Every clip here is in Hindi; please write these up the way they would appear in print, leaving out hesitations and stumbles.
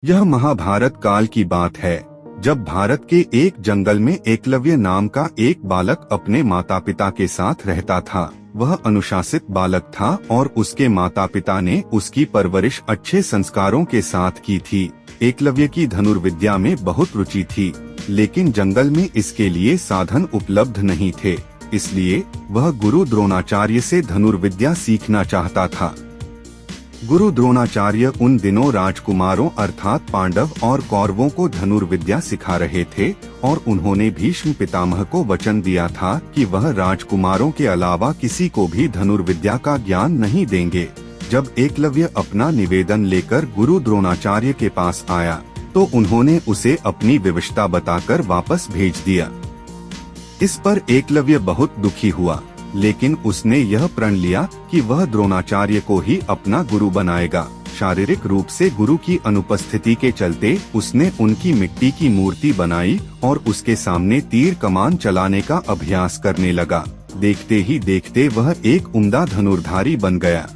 यह महाभारत काल की बात है, जब भारत के एक जंगल में एकलव्य नाम का एक बालक अपने माता पिता के साथ रहता था। वह अनुशासित बालक था और उसके माता पिता ने उसकी परवरिश अच्छे संस्कारों के साथ की थी। एकलव्य की धनुर्विद्या में बहुत रुचि थी, लेकिन जंगल में इसके लिए साधन उपलब्ध नहीं थे, इसलिए वह गुरु द्रोणाचार्य से धनुर्विद्या सीखना चाहता था। गुरु द्रोणाचार्य उन दिनों राजकुमारों अर्थात पांडव और कौरवों को धनुर्विद्या सिखा रहे थे और उन्होंने भीष्म पितामह को वचन दिया था कि वह राजकुमारों के अलावा किसी को भी धनुर्विद्या का ज्ञान नहीं देंगे। जब एकलव्य अपना निवेदन लेकर गुरु द्रोणाचार्य के पास आया तो उन्होंने उसे अपनी विवशता बताकर वापस भेज दिया। इस पर एकलव्य बहुत दुखी हुआ, लेकिन उसने यह प्रण लिया कि वह द्रोणाचार्य को ही अपना गुरु बनाएगा। शारीरिक रूप से गुरु की अनुपस्थिति के चलते उसने उनकी मिट्टी की मूर्ति बनाई और उसके सामने तीर कमान चलाने का अभ्यास करने लगा। देखते ही देखते वह एक उम्दा धनुर्धारी बन गया।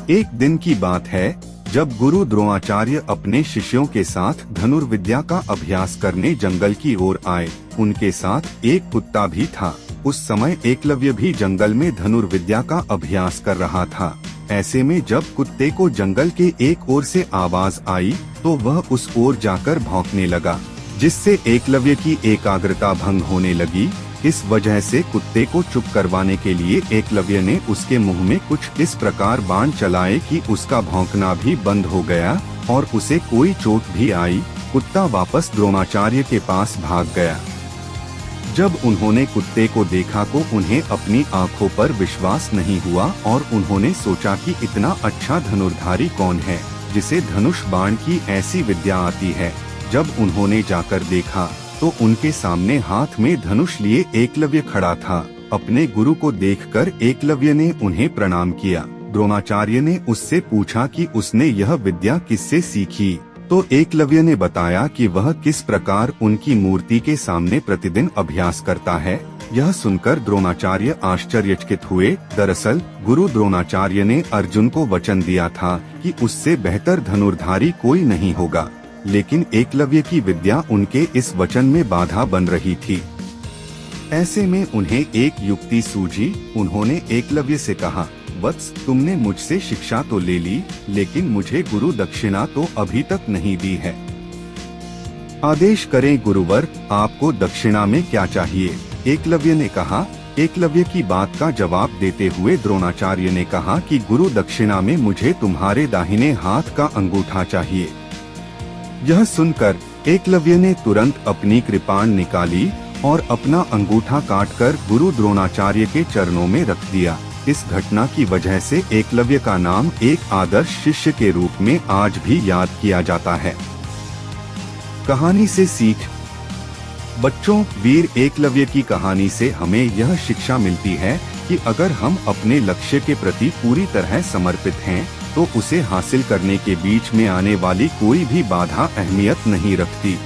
एक दिन की बात है, जब गुरु द्रोणाचार्य अपने शिष्यों के साथ धनुर्विद्या का अभ्यास करने जंगल की ओर आए। उनके साथ एक कुत्ता भी था। उस समय एकलव्य भी जंगल में धनुर्विद्या का अभ्यास कर रहा था। ऐसे में जब कुत्ते को जंगल के एक ओर से आवाज आई तो वह उस ओर जाकर भौंकने लगा, जिससे एकलव्य की एकाग्रता भंग होने लगी। इस वजह से कुत्ते को चुप करवाने के लिए एकलव्य ने उसके मुंह में कुछ इस प्रकार बाण चलाए कि उसका भौंकना भी बंद हो गया और उसे कोई चोट भी आई। कुत्ता वापस द्रोणाचार्य के पास भाग गया। जब उन्होंने कुत्ते को देखा तो उन्हें अपनी आंखों पर विश्वास नहीं हुआ और उन्होंने सोचा कि इतना अच्छा धनुर्धारी कौन है जिसे धनुष बाण की ऐसी विद्या आती है। जब उन्होंने जाकर देखा तो उनके सामने हाथ में धनुष लिए एकलव्य खड़ा था। अपने गुरु को देखकर एकलव्य ने उन्हें प्रणाम किया। द्रोणाचार्य ने उससे पूछा कि उसने यह विद्या किससे सीखी, तो एकलव्य ने बताया कि वह किस प्रकार उनकी मूर्ति के सामने प्रतिदिन अभ्यास करता है। यह सुनकर द्रोणाचार्य आश्चर्यचकित हुए। दरअसल गुरु द्रोणाचार्य ने अर्जुन को वचन दिया था कि उससे बेहतर धनुर्धारी कोई नहीं होगा, लेकिन एकलव्य की विद्या उनके इस वचन में बाधा बन रही थी। ऐसे में उन्हें एक युक्ति सूझी। उन्होंने एकलव्य से कहा, वत्स, तुमने मुझसे शिक्षा तो ले ली, लेकिन मुझे गुरु दक्षिणा तो अभी तक नहीं दी है। आदेश करें गुरुवर, आपको दक्षिणा में क्या चाहिए? एकलव्य ने कहा। एकलव्य की बात का जवाब देते हुए द्रोणाचार्य ने कहा कि गुरु दक्षिणा में मुझे तुम्हारे दाहिने हाथ का अंगूठा चाहिए। यह सुनकर एकलव्य ने तुरंत अपनी कृपाण निकाली और अपना अंगूठा काटकर गुरु द्रोणाचार्य के चरणों में रख दिया। इस घटना की वजह से एकलव्य का नाम एक आदर्श शिष्य के रूप में आज भी याद किया जाता है। कहानी से सीख। बच्चों, वीर एकलव्य की कहानी से हमें यह शिक्षा मिलती है कि अगर हम अपने लक्ष्य के प्रति पूरी तरह समर्पित हैं, तो उसे हासिल करने के बीच में आने वाली कोई भी बाधा अहमियत नहीं रखती।